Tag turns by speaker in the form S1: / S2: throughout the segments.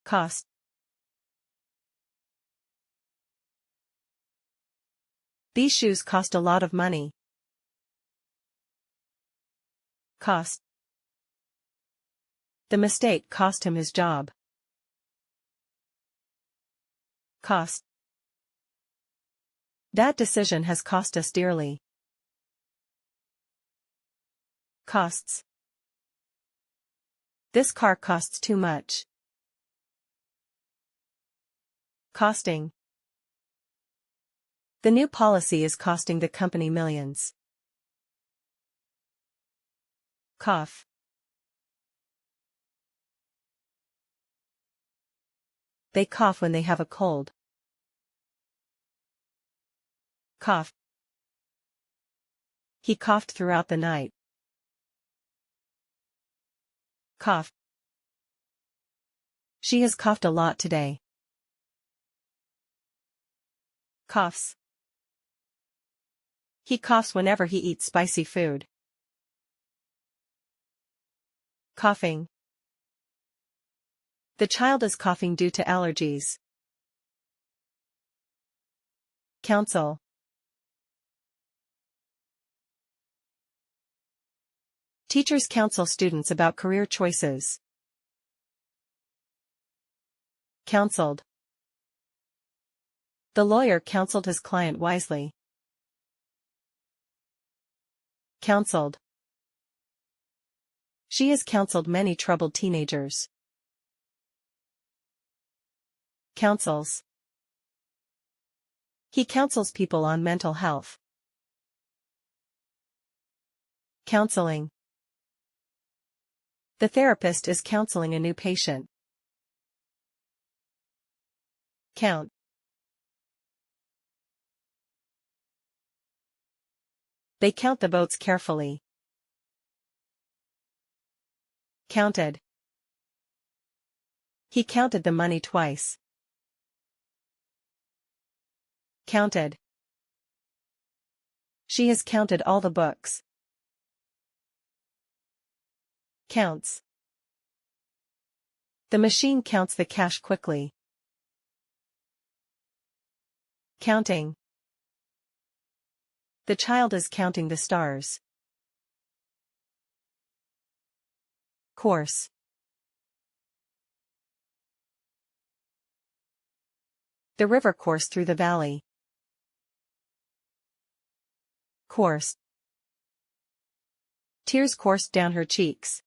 S1: Cost. These shoes cost a lot of money. Cost. The mistake cost him his job. Cost. That decision has cost us dearly. Costs. This car costs too much. Costing. The new policy is costing the company millions. Cough. They cough when they have a cold. Cough. He coughed throughout the night. Cough. She has coughed a lot today. Coughs. He coughs whenever he eats spicy food. Coughing. The child is coughing due to allergies. Counsel. Teachers counsel students about career choices. Counseled. The lawyer counseled his client wisely. Counseled. She has counseled many troubled teenagers. Counsels. He counsels people on mental health. Counseling. The therapist is counseling a new patient. Count. They count the votes carefully. Counted. He counted the money twice. Counted. She has counted all the books. Counts. The machine counts the cash quickly. Counting. The child is counting the stars. Course. The river coursed through the valley. Course. Tears coursed down her cheeks.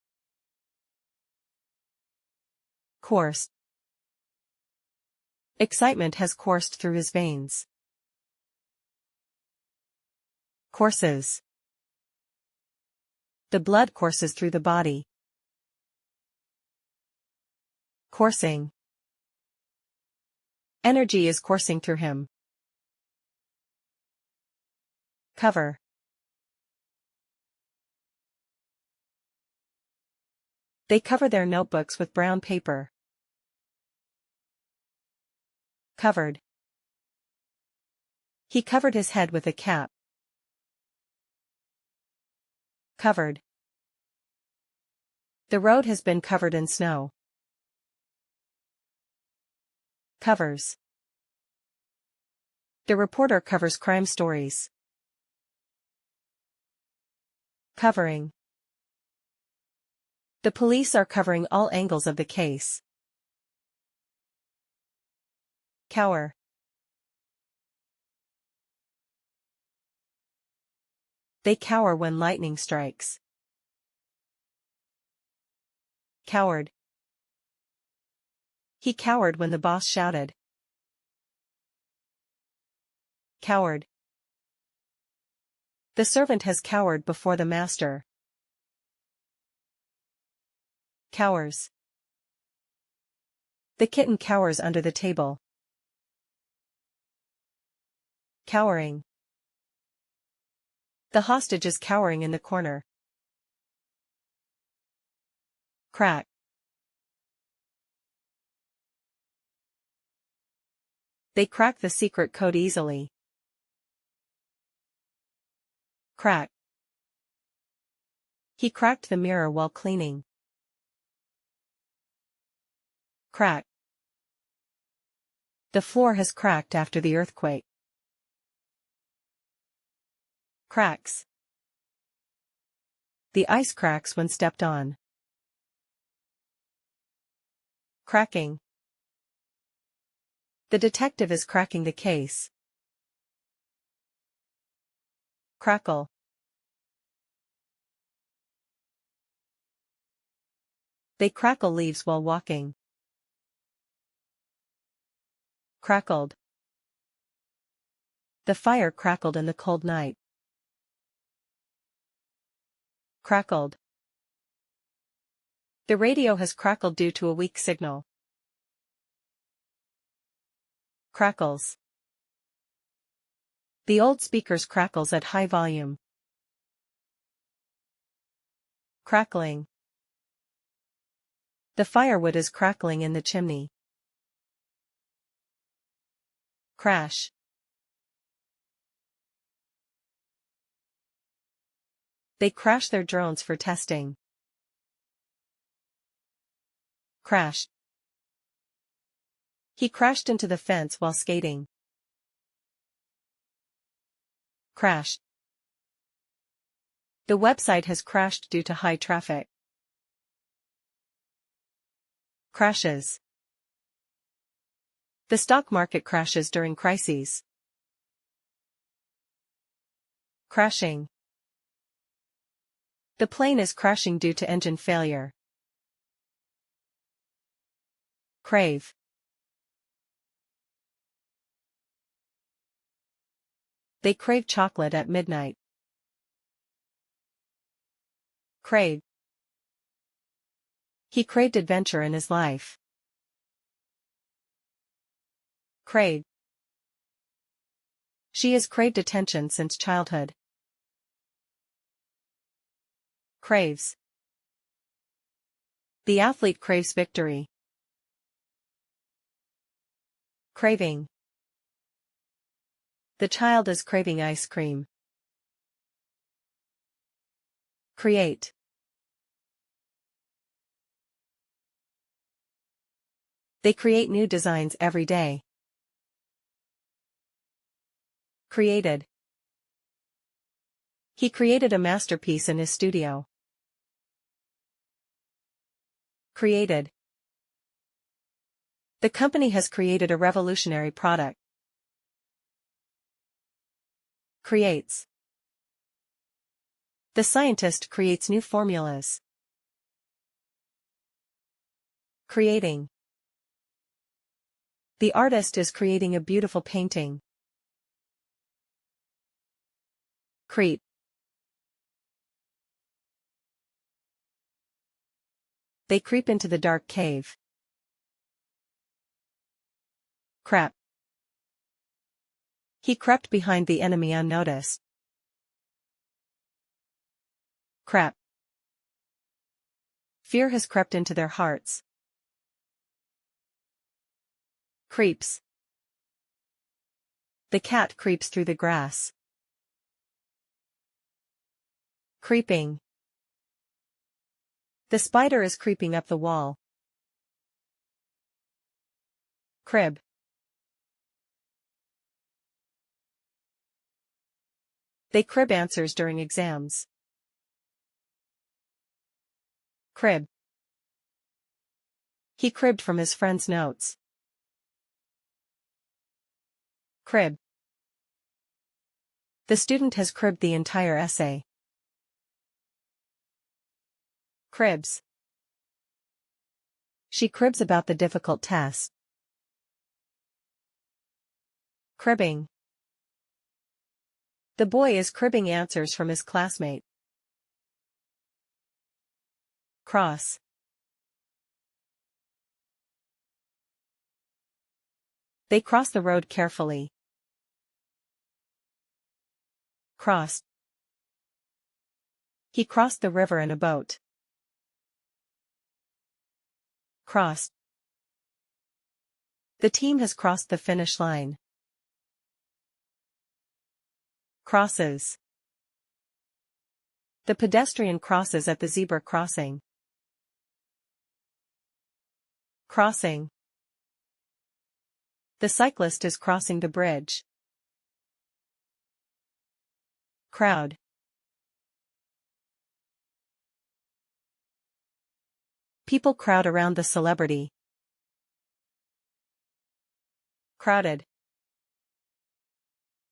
S1: Course. Excitement has coursed through his veins. Courses. The blood courses through the body. Coursing. Energy is coursing through him. Cover. They cover their notebooks with brown paper. Covered. He covered his head with a cap. Covered. The road has been covered in snow. Covers. The reporter covers crime stories. Covering. The police are covering all angles of the case. Cower. They cower when lightning strikes. Coward. He cowered when the boss shouted. Coward. The servant has cowered before the master. Cowers. The kitten cowers under the table. Cowering. The hostage is cowering in the corner. Crack. They crack the secret code easily. Crack. He cracked the mirror while cleaning. Crack. The floor has cracked after the earthquake. Cracks. The ice cracks when stepped on. Cracking. The detective is cracking the case. Crackle. They crackle leaves while walking. Crackled. The fire crackled in the cold night. Crackled. The radio has crackled due to a weak signal. Crackles. The old speakers crackles at high volume. Crackling. The firewood is crackling in the chimney. Crash. They crash their drones for testing. Crash. He crashed into the fence while skating. Crash. The website has crashed due to high traffic. Crashes. The stock market crashes during crises. Crashing. The plane is crashing due to engine failure. Crave. They crave chocolate at midnight. Crave. He craved adventure in his life. Crave. She has craved attention since childhood. Craves. The athlete craves victory. Craving. The child is craving ice cream. Create. They create new designs every day. Created. He created a masterpiece in his studio. Created. The company has created a revolutionary product. Creates. The scientist creates new formulas. Creating. The artist is creating a beautiful painting. Creep. They creep into the dark cave. Crap. He crept behind the enemy unnoticed. Crap. Fear has crept into their hearts. Creeps. The cat creeps through the grass. Creeping. The spider is creeping up the wall. Crib. They crib answers during exams. Crib. He cribbed from his friend's notes. Crib. The student has cribbed the entire essay. Cribs. She cribs about the difficult test. Cribbing. The boy is cribbing answers from his classmate. Cross. They cross the road carefully. Crossed. He crossed the river in a boat. Crossed. The team has crossed the finish line. Crosses. The pedestrian crosses at the zebra crossing. Crossing. The cyclist is crossing the bridge. Crowd. People crowd around the celebrity. Crowded.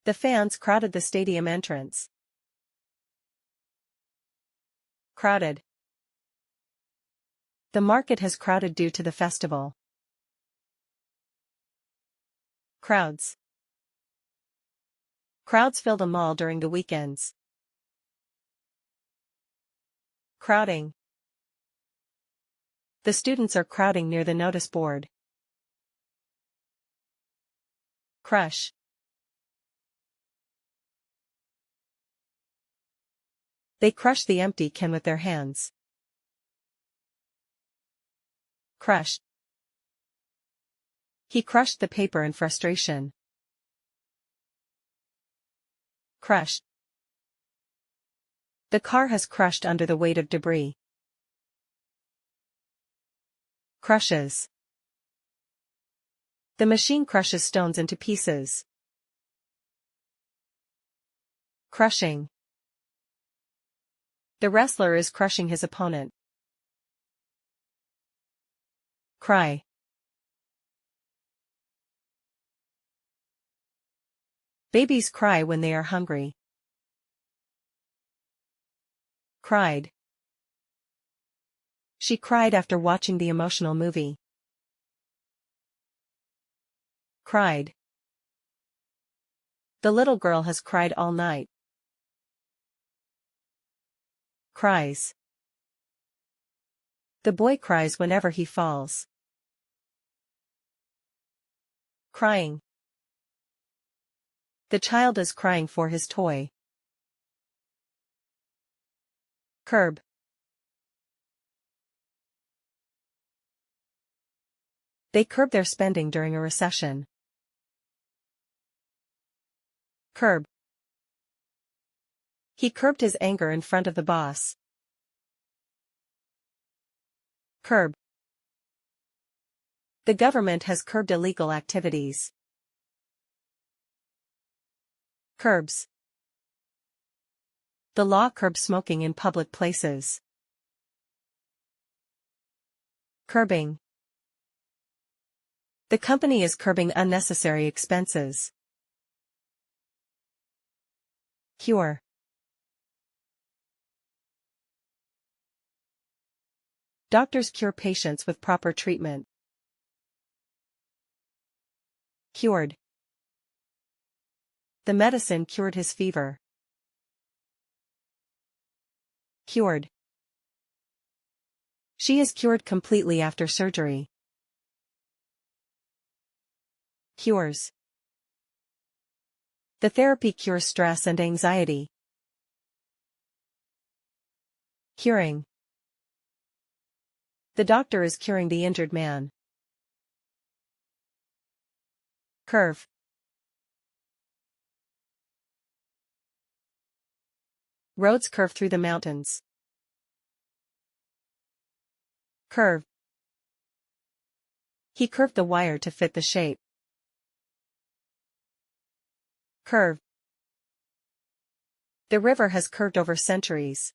S1: The fans crowded the stadium entrance. Crowded. The market has crowded due to the festival. Crowds. Crowds fill the mall during the weekends. Crowding. The students are crowding near the notice board. Crush. They crush the empty can with their hands. Crush. He crushed the paper in frustration. Crush. The car has crushed under the weight of debris. Crushes. The machine crushes stones into pieces. Crushing. The wrestler is crushing his opponent. Cry. Babies cry when they are hungry. Cried. She cried after watching the emotional movie. Cried. The little girl has cried all night. Cries. The boy cries whenever he falls. Crying. The child is crying for his toy. Curb. They curb their spending during a recession. Curb. He curbed his anger in front of the boss. Curb. The government has curbed illegal activities. Curbs. The law curbs smoking in public places. Curbing. The company is curbing unnecessary expenses. Cure. Doctors cure patients with proper treatment. Cured. The medicine cured his fever. Cured. She is cured completely after surgery. Cures. The therapy cures stress and anxiety. Curing. The doctor is curing the injured man. Curve. Roads curve through the mountains. Curve. He curved the wire to fit the shape. Curve. The river has curved over centuries.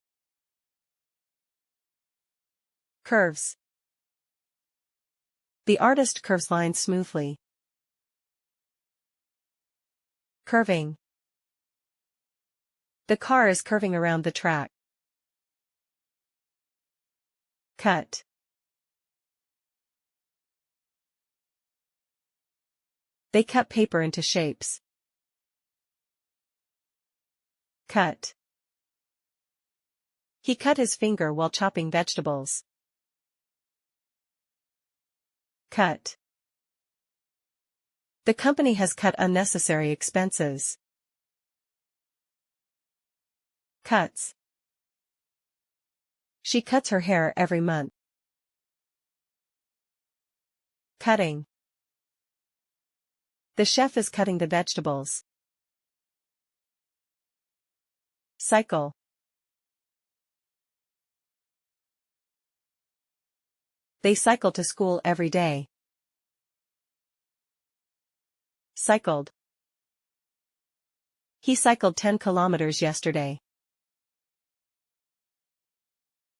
S1: Curves. The artist curves lines smoothly. Curving. The car is curving around the track. Cut. They cut paper into shapes. Cut. He cut his finger while chopping vegetables. Cut. The company has cut unnecessary expenses. Cuts. She cuts her hair every month. Cutting. The chef is cutting the vegetables. Cycle. They cycle to school every day. Cycled. He cycled 10 kilometers yesterday.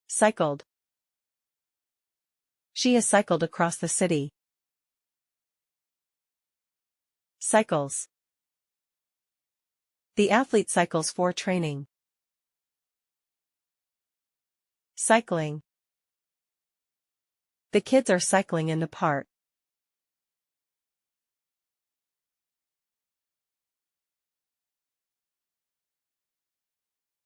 S1: Cycled. She has cycled across the city. Cycles. The athlete cycles for training. Cycling. The kids are cycling in the park.